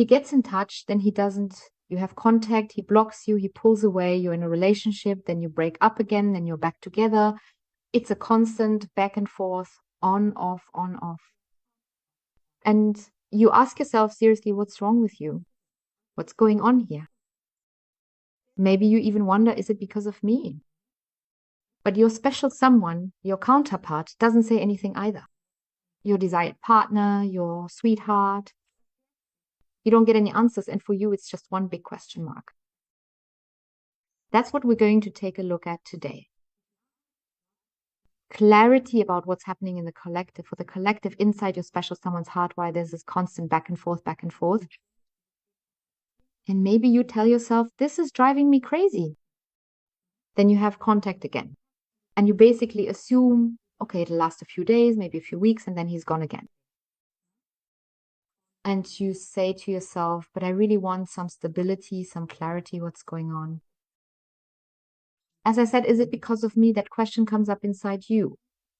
He gets in touch, then he doesn't, you have contact, he blocks you, he pulls away, you're in a relationship, then you break up again, then you're back together. It's a constant back and forth, on, off, on, off. And you ask yourself seriously, what's wrong with you? What's going on here? Maybe you even wonder, is it because of me? But your special someone, your counterpart, doesn't say anything either. Your desired partner, your sweetheart. You don't get any answers, and for you, it's just one big question mark. That's what we're going to take a look at today. Clarity about what's happening in the collective, for the collective inside your special someone's heart, why there's this constant back and forth, back and forth. And maybe you tell yourself, this is driving me crazy. Then you have contact again. And you basically assume, okay, it'll last a few days, maybe a few weeks, and then he's gone again. And you say to yourself, but I really want some stability, some clarity, what's going on. As I said, is it because of me? That question comes up inside you.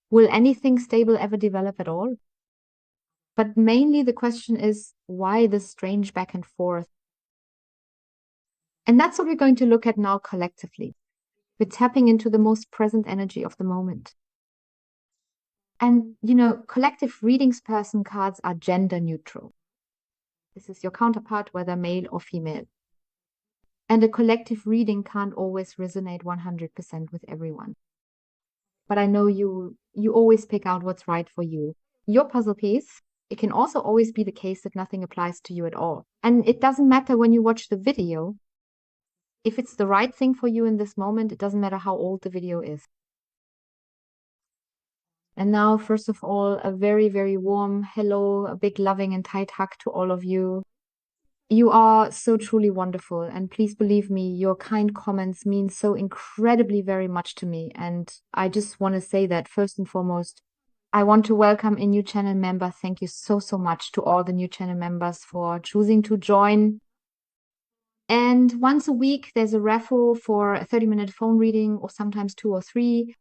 Will anything stable ever develop at all? But mainly the question is, why this strange back and forth? And that's what we're going to look at now collectively. We're tapping into the most present energy of the moment. And, collective readings person cards are gender neutral. This is your counterpart, whether male or female. And a collective reading can't always resonate 100% with everyone. But I know you always pick out what's right for you. Your puzzle piece, it can also always be the case that nothing applies to you at all. And it doesn't matter when you watch the video. If it's the right thing for you in this moment, it doesn't matter how old the video is. And now, first of all, a very, very warm hello, a big loving and tight hug to all of you. You are so truly wonderful. And please believe me, your kind comments mean so incredibly very much to me. And I just want to say that first and foremost, I want to welcome a new channel member. Thank you so, so much to all the new channel members for choosing to join. And once a week, there's a raffle for a 30-minute phone reading, or sometimes 2 or 3.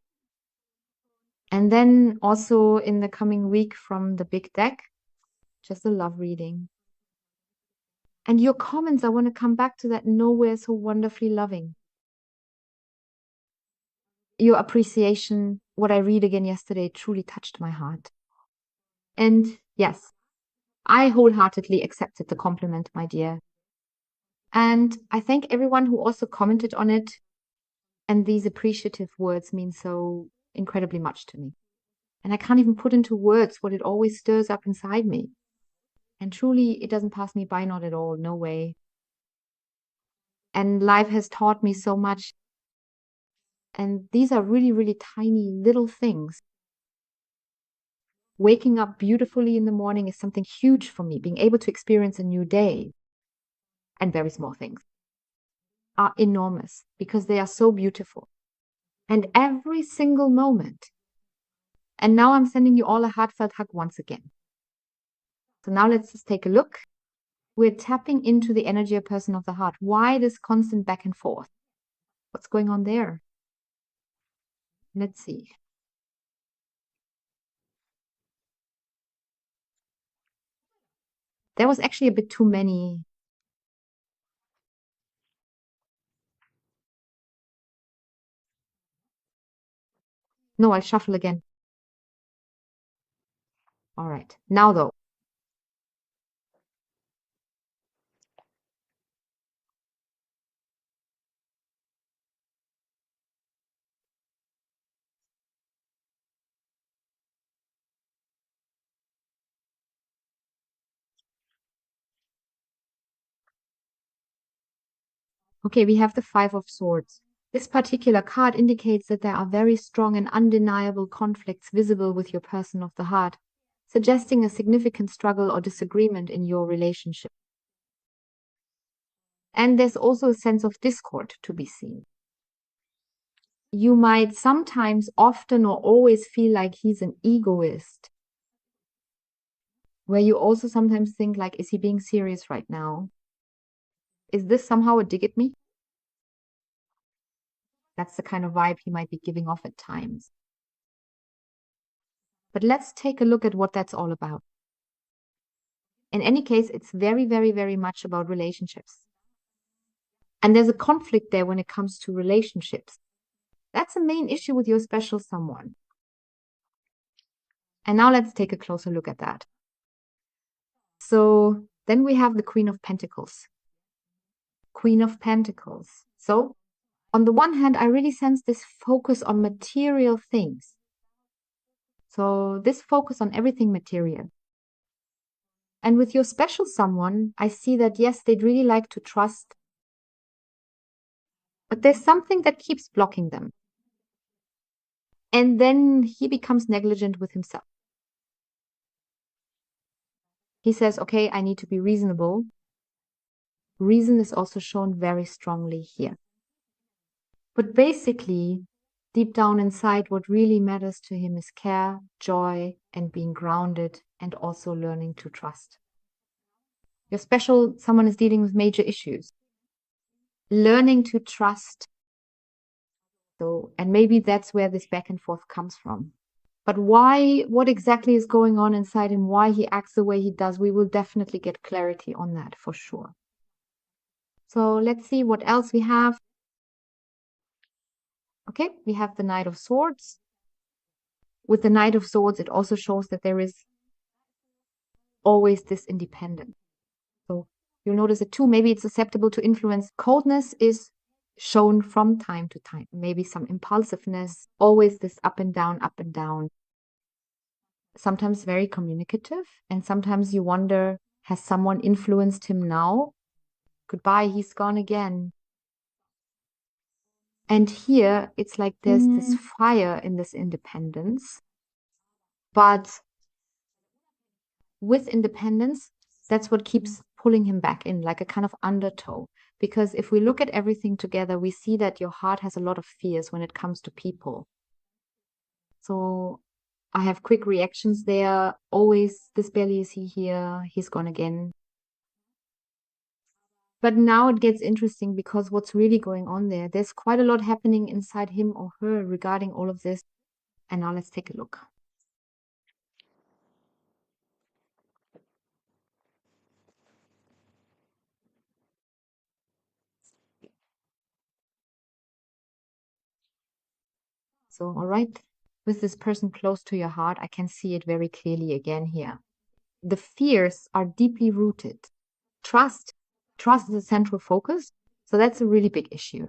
And then also in the coming week from the big deck, just a love reading. And your comments, I want to come back to that. Nowhere so wonderfully loving. Your appreciation, what I read again yesterday, truly touched my heart. And yes, I wholeheartedly accepted the compliment, my dear. And I thank everyone who also commented on it. And these appreciative words mean so incredibly much to me. And I can't even put into words what it always stirs up inside me. And truly, it doesn't pass me by, not at all, no way. And life has taught me so much. And these are really, really tiny little things. Waking up beautifully in the morning is something huge for me. Being able to experience a new day, and very small things, are enormous because they are so beautiful. And every single moment. And now I'm sending you all a heartfelt hug once again. So now let's just take a look. We're tapping into the energy of person of the heart. Why this constant back and forth? What's going on there? Let's see. There was actually a bit too many. No, I'll shuffle again. All right. Now though. Okay, we have the Five of Swords. This particular card indicates that there are very strong and undeniable conflicts visible with your person of the heart, suggesting a significant struggle or disagreement in your relationship. And there's also a sense of discord to be seen. You might sometimes, often, or always feel like he's an egoist, where you also sometimes think like, is he being serious right now? Is this somehow a dig at me? That's the kind of vibe he might be giving off at times. But let's take a look at what that's all about. In any case, it's very, very, very much about relationships. And there's a conflict there when it comes to relationships. That's a main issue with your special someone. And now let's take a closer look at that. So then we have the Queen of Pentacles. Queen of Pentacles. So on the one hand, I really sense this focus on material things. So this focus on everything material. And with your special someone, I see that, yes, they'd really like to trust, but there's something that keeps blocking them. And then he becomes negligent with himself. He says, okay, I need to be reasonable. Reason is also shown very strongly here. But basically, deep down inside, what really matters to him is care, joy, and being grounded, and also learning to trust. Your special someone is dealing with major issues. Learning to trust. So, and maybe that's where this back and forth comes from. But why, what exactly is going on inside him, why he acts the way he does, we will definitely get clarity on that for sure. So let's see what else we have. Okay, we have the Knight of Swords. With the Knight of Swords, it also shows that there is always this independence. So you'll notice it too. Maybe it's susceptible to influence. Coldness is shown from time to time. Maybe some impulsiveness, always this up and down, up and down. Sometimes very communicative. And sometimes you wonder, has someone influenced him now? Goodbye, he's gone again. And here it's like there's this fire in this independence. But with independence, that's what keeps pulling him back in, like a kind of undertow. Because if we look at everything together, we see that your heart has a lot of fears when it comes to people. So I have quick reactions there. Always, this barely is he here, he's gone again. But now it gets interesting because what's really going on there, there's quite a lot happening inside him or her regarding all of this. And now let's take a look. So, all right, with this person close to your heart, I can see it very clearly again here. The fears are deeply rooted. Trust is a central focus. So that's a really big issue.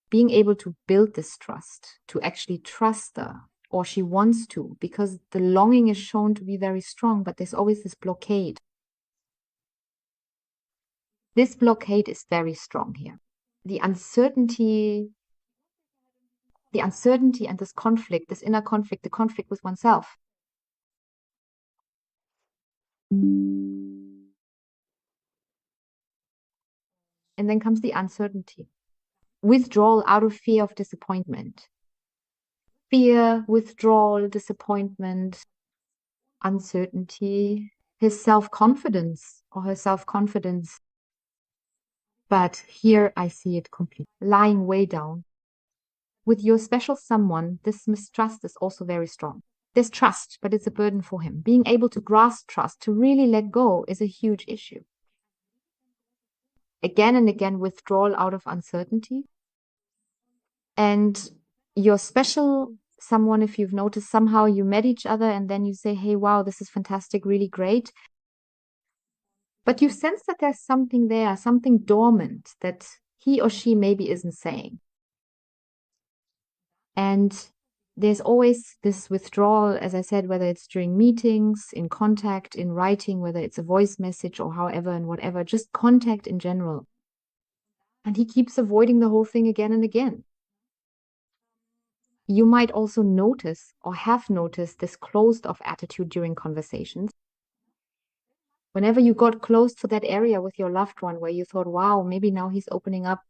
Being able to build this trust, to actually trust her, or she wants to, because the longing is shown to be very strong, but there's always this blockade. This blockade is very strong here. The uncertainty and this conflict, this inner conflict, the conflict with oneself. And then comes the uncertainty. Withdrawal out of fear of disappointment. Fear, withdrawal, disappointment, uncertainty, his self-confidence or her self-confidence. But here I see it completely lying way down. With your special someone, this mistrust is also very strong. There's trust, but it's a burden for him. Being able to grasp trust, to really let go, is a huge issue. Again and again, withdrawal out of uncertainty. And your special someone, if you've noticed, somehow you met each other and then you say, hey, wow, this is fantastic, really great. But you sense that there's something there, something dormant that he or she maybe isn't saying. And there's always this withdrawal, as I said, whether it's during meetings, in contact, in writing, whether it's a voice message or however and whatever, just contact in general. And he keeps avoiding the whole thing again and again. You might also notice or have noticed this closed off attitude during conversations. Whenever you got close to that area with your loved one where you thought, wow, maybe now he's opening up,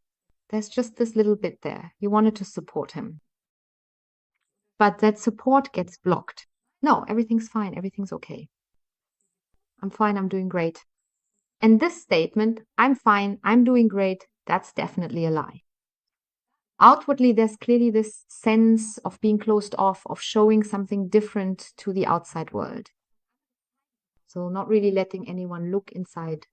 there's just this little bit there. You wanted to support him. But that support gets blocked. No, everything's fine. Everything's okay. I'm fine. I'm doing great. And this statement, I'm fine, I'm doing great, that's definitely a lie. Outwardly, there's clearly this sense of being closed off, of showing something different to the outside world. So not really letting anyone look inside.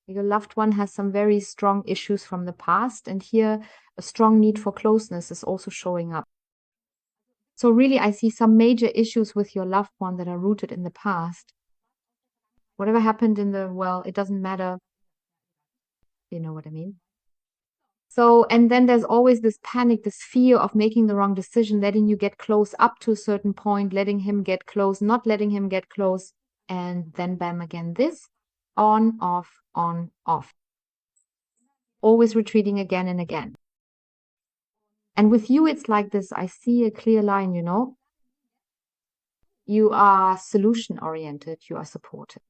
Your loved one has some very strong issues from the past, and here a strong need for closeness is also showing up. So really, I see some major issues with your loved one that are rooted in the past. Whatever happened well, it doesn't matter. You know what I mean? So, and then there's always this panic, this fear of making the wrong decision, letting you get close up to a certain point, letting him get close, not letting him get close, and then bam again. This on, off, on, off. Always retreating again and again. And with you, it's like this. I see a clear line, you know. You are solution oriented, you are supportive.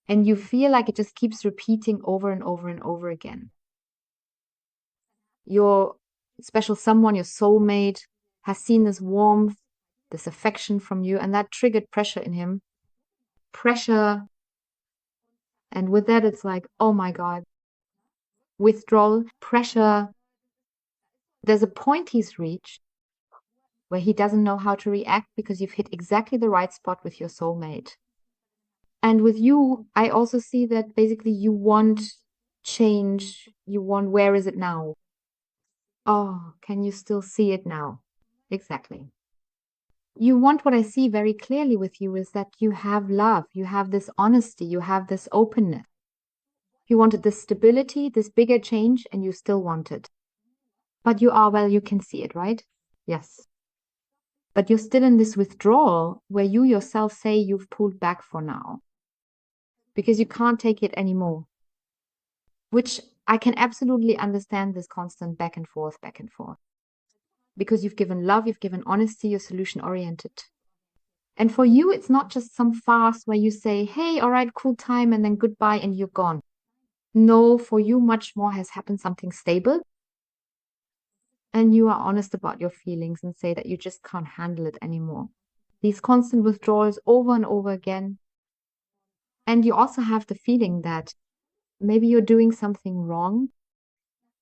And you feel like it just keeps repeating over and over and over again. Your special someone, your soulmate, has seen this warmth, this affection from you, and that triggered pressure in him. Pressure. And with that, it's like, oh my God. Withdrawal, pressure. There's a point he's reached where he doesn't know how to react because you've hit exactly the right spot with your soulmate. And with you, I also see that basically you want change. You want, where is it now? Oh, can you still see it now? Exactly. You want, what I see very clearly with you is that you have love, you have this honesty, you have this openness. You wanted this stability, this bigger change, and you still want it. But you are, well, you can see it, right? Yes. But you're still in this withdrawal where you yourself say you've pulled back for now because you can't take it anymore. Which I can absolutely understand, this constant back and forth, because you've given love, you've given honesty, you're solution oriented. And for you, it's not just some farce where you say, hey, all right, cool time, and then goodbye, and you're gone. No, for you, much more has happened, something stable. And you are honest about your feelings and say that you just can't handle it anymore. These constant withdrawals over and over again. And you also have the feeling that maybe you're doing something wrong.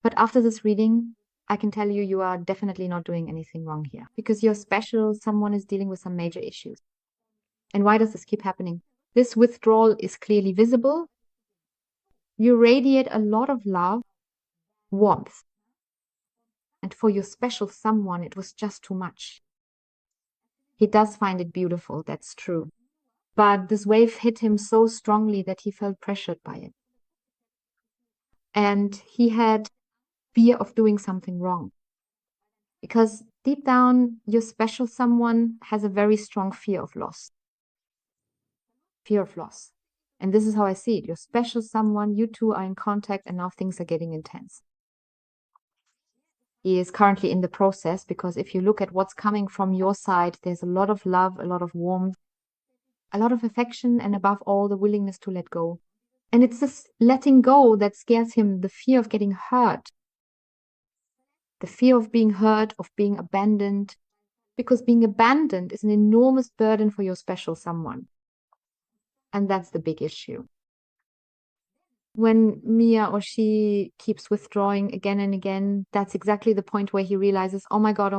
But after this reading, I can tell you, you are definitely not doing anything wrong here because you're special. Someone is dealing with some major issues. And why does this keep happening? This withdrawal is clearly visible. You radiate a lot of love, warmth. And for your special someone, it was just too much. He does find it beautiful, that's true. But this wave hit him so strongly that he felt pressured by it. And he had fear of doing something wrong. Because deep down, your special someone has a very strong fear of loss. Fear of loss. And this is how I see it. Your special someone, you two are in contact, and now things are getting intense. He is currently in the process because if you look at what's coming from your side, there's a lot of love, a lot of warmth, a lot of affection, and above all, the willingness to let go. And it's this letting go that scares him, the fear of getting hurt, the fear of being hurt, of being abandoned, because being abandoned is an enormous burden for your special someone. And that's the big issue. When Mia or she keeps withdrawing again and again, that's exactly the point where he realizes, oh my God,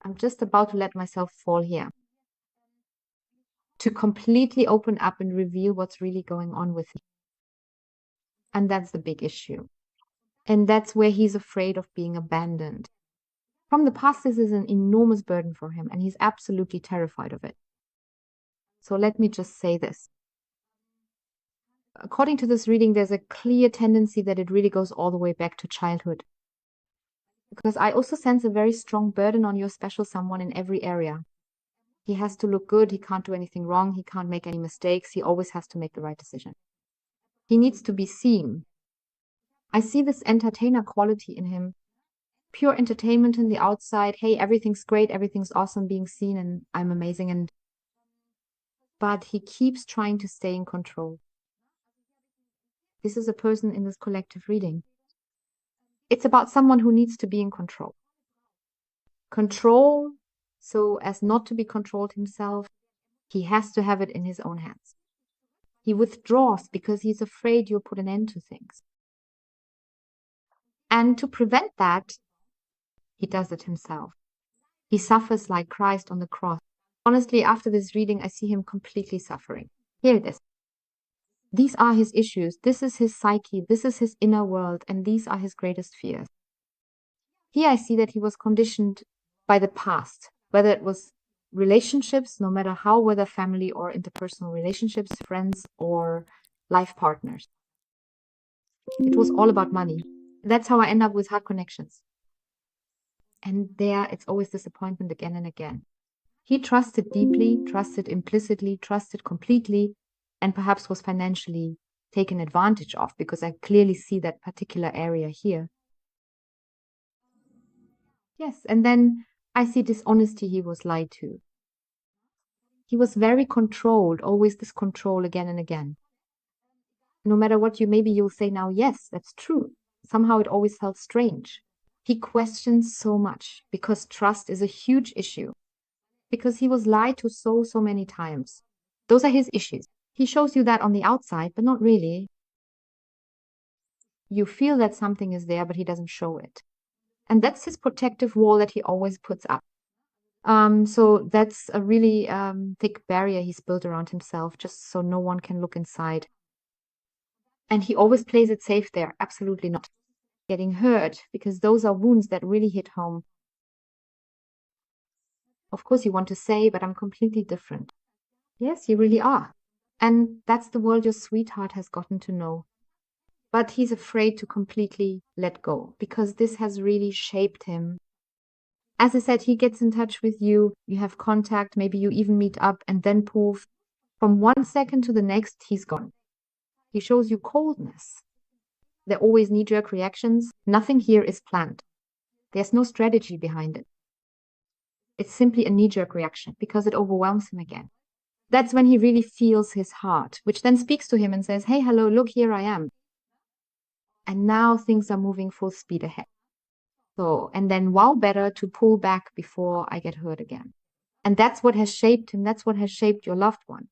I'm just about to let myself fall here. To completely open up and reveal what's really going on with him. And that's the big issue. And that's where he's afraid of being abandoned. From the past, this is an enormous burden for him, and he's absolutely terrified of it. So let me just say this. According to this reading, there's a clear tendency that it really goes all the way back to childhood. Because I also sense a very strong burden on your special someone in every area. He has to look good, he can't do anything wrong, he can't make any mistakes, he always has to make the right decision. He needs to be seen. I see this entertainer quality in him. Pure entertainment in the outside. Hey, everything's great, everything's awesome, being seen, and I'm amazing. But he keeps trying to stay in control. This is a person in this collective reading. It's about someone who needs to be in control. Control, so as not to be controlled himself, he has to have it in his own hands. He withdraws because he's afraid you'll put an end to things. And to prevent that, he does it himself. He suffers like Christ on the cross. Honestly, after this reading, I see him completely suffering. Hear this. These are his issues. This is his psyche. This is his inner world. And these are his greatest fears. Here I see that he was conditioned by the past, whether it was relationships, no matter how, whether family or interpersonal relationships, friends or life partners. It was all about money. That's how I end up with Heart Connections. And there it's always disappointment again and again. He trusted deeply, trusted implicitly, trusted completely, and perhaps was financially taken advantage of, because I clearly see that particular area here. Yes, and then I see dishonesty. He was lied to. He was very controlled, always this control again and again. No matter what maybe you'll say now, yes, that's true. Somehow it always felt strange. He questions so much because trust is a huge issue. Because he was lied to so many times. Those are his issues. He shows you that on the outside, but not really. You feel that something is there, but he doesn't show it. And that's his protective wall that he always puts up. So that's a really thick barrier he's built around himself, just so no one can look inside. And he always plays it safe there. Absolutely not getting hurt, because those are wounds that really hit home. Of course, you want to say, but I'm completely different. Yes, you really are. And that's the world your sweetheart has gotten to know. But he's afraid to completely let go, because this has really shaped him. As I said, he gets in touch with you, you have contact, maybe you even meet up, and then poof, from 1 second to the next, he's gone. He shows you coldness. They're always knee-jerk reactions. Nothing here is planned. There's no strategy behind it. It's simply a knee-jerk reaction because it overwhelms him again. That's when he really feels his heart, which then speaks to him and says, hey, hello, look, here I am. And now things are moving full speed ahead. So, and then wow, better to pull back before I get hurt again. And that's what has shaped him. That's what has shaped your loved one.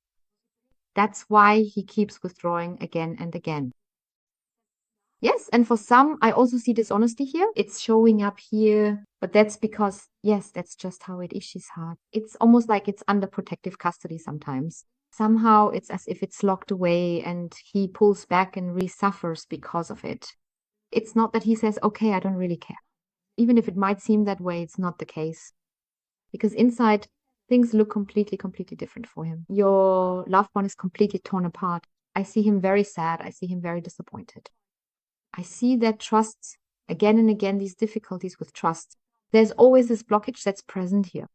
That's why he keeps withdrawing again and again. Yes, and for some, I also see dishonesty here. It's showing up here, but that's because, yes, that's just how it is. She's hard. It's almost like it's under protective custody sometimes. Somehow it's as if it's locked away and he pulls back and really suffers because of it. It's not that he says, okay, I don't really care. Even if it might seem that way, it's not the case. Because inside, things look completely different for him. Your loved one is completely torn apart. I see him very sad. I see him very disappointed. I see that trust, again and again, these difficulties with trust. There's always this blockage that's present here.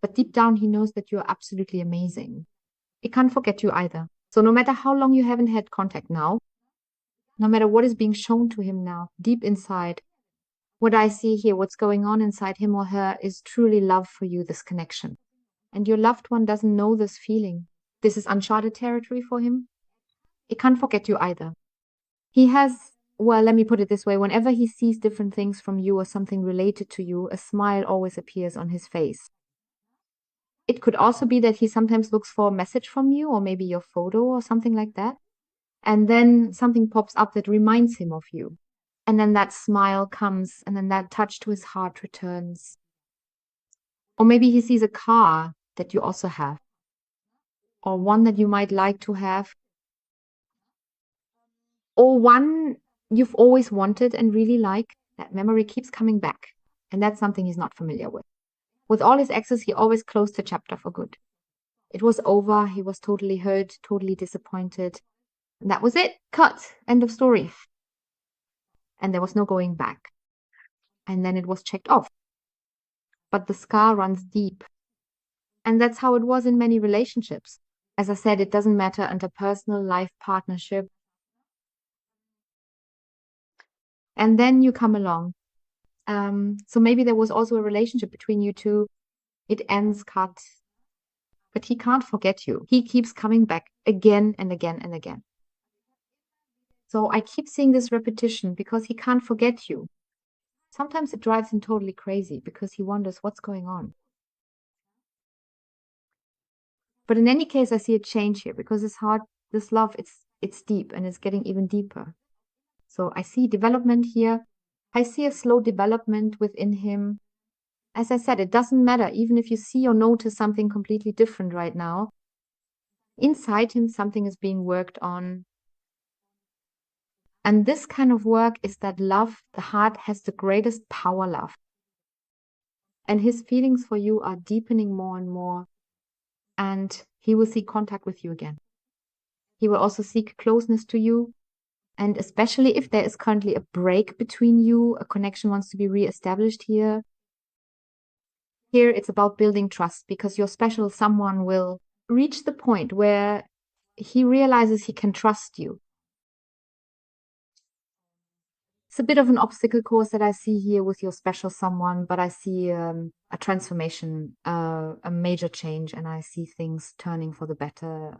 But deep down, he knows that you're absolutely amazing. He can't forget you either. So no matter how long you haven't had contact now, no matter what is being shown to him now, deep inside, what I see here, what's going on inside him or her is truly love for you, this connection. And your loved one doesn't know this feeling. This is uncharted territory for him. He can't forget you either. He has, well, let me put it this way. Whenever he sees different things from you or something related to you, a smile always appears on his face. It could also be that he sometimes looks for a message from you, or maybe your photo or something like that. And then something pops up that reminds him of you. And then that smile comes, and then that touch to his heart returns. Or maybe he sees a car that you also have, or one that you might like to have, or one you've always wanted and really like. That memory keeps coming back, and that's something he's not familiar with. With all his exes, he always closed the chapter for good. It was over. He was totally hurt, totally disappointed. And that was it. Cut. End of story. And there was no going back. And then it was checked off. But the scar runs deep. And that's how it was in many relationships. As I said, it doesn't matter under personal life partnership. And then you come along. So maybe there was also a relationship between you two. It ends, cut. But he can't forget you. He keeps coming back again and again and again. So I keep seeing this repetition because he can't forget you. Sometimes it drives him totally crazy because he wonders what's going on. But in any case, I see a change here because his heart, this love, it's deep and it's getting even deeper. So I see development here. I see a slow development within him. As I said, it doesn't matter. Even if you see or notice something completely different right now, inside him, something is being worked on. And this kind of work is that love, the heart has the greatest power, love. And his feelings for you are deepening more and more. And he will seek contact with you again. He will also seek closeness to you. And especially if there is currently a break between you, a connection wants to be reestablished here. Here it's about building trust, because your special someone will reach the point where he realizes he can trust you. It's a bit of an obstacle course that I see here with your special someone, but I see a transformation, a major change, and I see things turning for the better.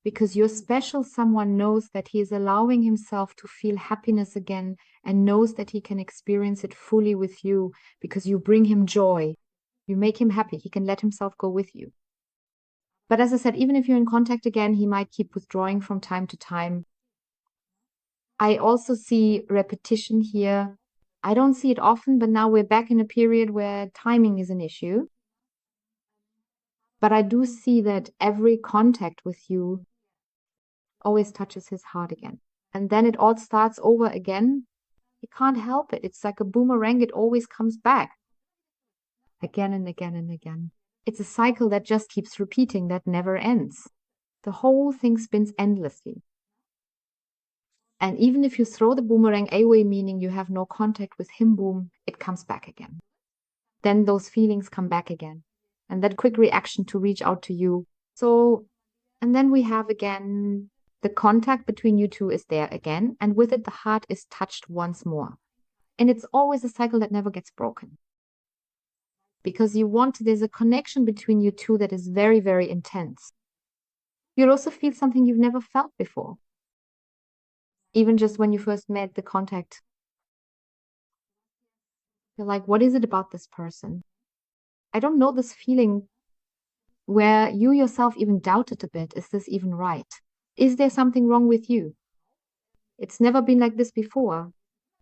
Because your special someone knows that he is allowing himself to feel happiness again, and knows that he can experience it fully with you because you bring him joy. You make him happy. He can let himself go with you. But as I said, even if you're in contact again, he might keep withdrawing from time to time. I also see repetition here. I don't see it often, but now we're back in a period where timing is an issue. But I do see that every contact with you always touches his heart again. And then it all starts over again. He can't help it. It's like a boomerang. It always comes back again and again and again. It's a cycle that just keeps repeating, that never ends. The whole thing spins endlessly. And even if you throw the boomerang away, meaning you have no contact with him, boom, it comes back again. Then those feelings come back again. And that quick reaction to reach out to you. So, and then we have again, the contact between you two is there again. And with it, the heart is touched once more. And it's always a cycle that never gets broken. Because there's a connection between you two that is very, very intense. You'll also feel something you've never felt before. Even just when you first met, the contact. You're like, what is it about this person? I don't know, this feeling where you yourself even doubted a bit. Is this even right? Is there something wrong with you? It's never been like this before.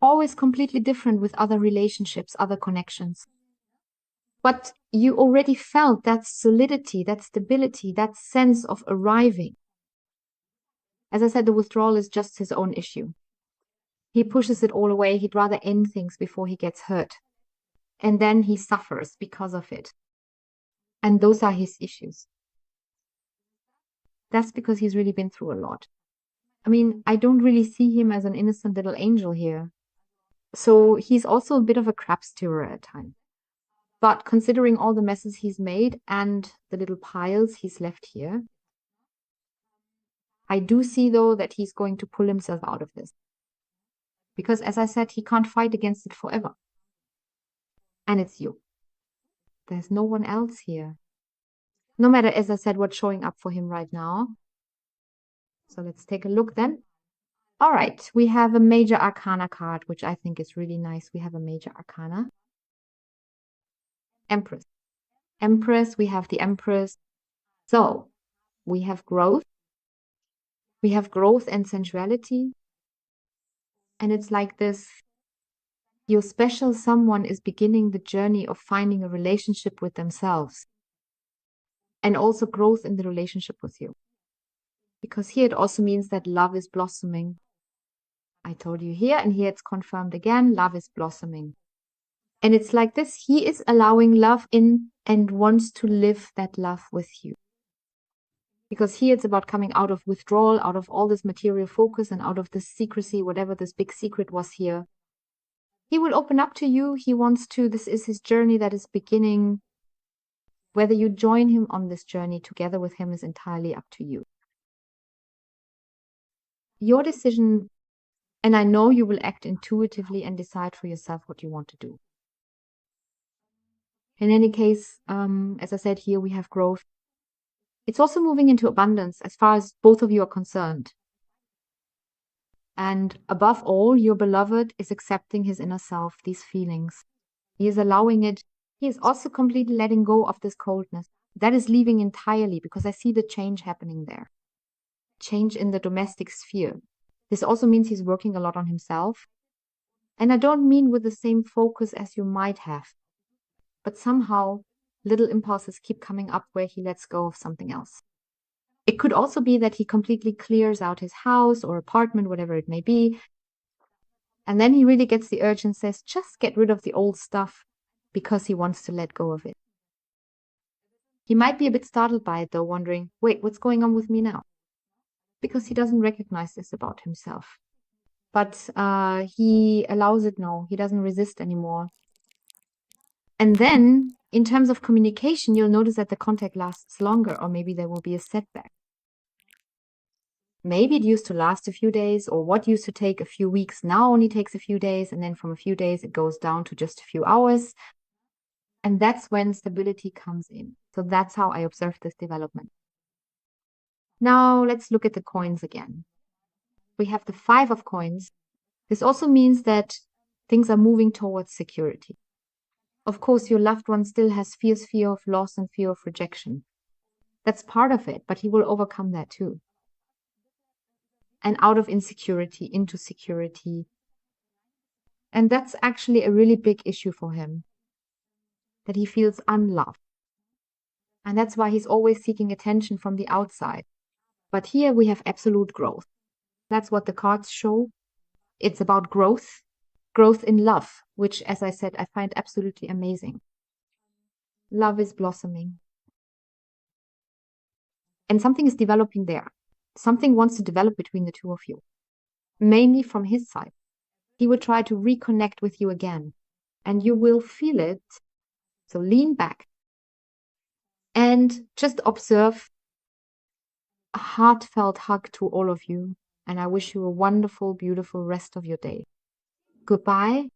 Always completely different with other relationships, other connections. But you already felt that solidity, that stability, that sense of arriving. As I said, the withdrawal is just his own issue. He pushes it all away. He'd rather end things before he gets hurt. And then he suffers because of it. And those are his issues. That's because he's really been through a lot. I mean, I don't really see him as an innocent little angel here. So he's also a bit of a crap stirrer at times. But considering all the messes he's made and the little piles he's left here, I do see, though, that he's going to pull himself out of this. Because, as I said, he can't fight against it forever. And it's you. There's no one else here. No matter, as I said, what's showing up for him right now. So let's take a look then. All right, we have a major arcana card, which I think is really nice. We have a major arcana. Empress. Empress, we have the Empress. So we have growth. We have growth and sensuality. And it's like this. Your special someone is beginning the journey of finding a relationship with themselves. And also growth in the relationship with you. Because here it also means that love is blossoming. I told you here, and here it's confirmed again, love is blossoming. And it's like this, he is allowing love in and wants to live that love with you. Because here it's about coming out of withdrawal, out of all this material focus and out of this secrecy, whatever this big secret was here. He will open up to you. He wants to, this is his journey that is beginning. Whether you join him on this journey together with him is entirely up to you. Your decision, and I know you will act intuitively and decide for yourself what you want to do. In any case, as I said, here we have growth. It's also moving into abundance as far as both of you are concerned. And above all, your beloved is accepting his inner self, these feelings. He is allowing it. He is also completely letting go of this coldness. That is leaving entirely, because I see the change happening there. Change in the domestic sphere. This also means he's working a lot on himself. And I don't mean with the same focus as you might have. but somehow little impulses keep coming up where he lets go of something else. It could also be that he completely clears out his house or apartment, whatever it may be, and then he really gets the urge and says, just get rid of the old stuff because he wants to let go of it. He might be a bit startled by it, though, wondering, wait, what's going on with me now? Because he doesn't recognize this about himself. But he allows it now. He doesn't resist anymore. And then, in terms of communication, you'll notice that the contact lasts longer, or maybe there will be a setback. Maybe it used to last a few days, or what used to take a few weeks now only takes a few days, and then from a few days it goes down to just a few hours. And that's when stability comes in. So that's how I observe this development. Now let's look at the coins again. We have the 5 of coins. This also means that things are moving towards security. Of course, your loved one still has fierce fear of loss and fear of rejection. That's part of it, but he will overcome that too. And out of insecurity into security. And that's actually a really big issue for him, that he feels unloved. And that's why he's always seeking attention from the outside. But here we have absolute growth. That's what the cards show. It's about growth, growth in love, which, as I said, I find absolutely amazing. Love is blossoming. And something is developing there. Something wants to develop between the two of you, mainly from his side. He will try to reconnect with you again, and you will feel it. So lean back and just observe. A heartfelt hug to all of you, and I wish you a wonderful, beautiful rest of your day. Goodbye.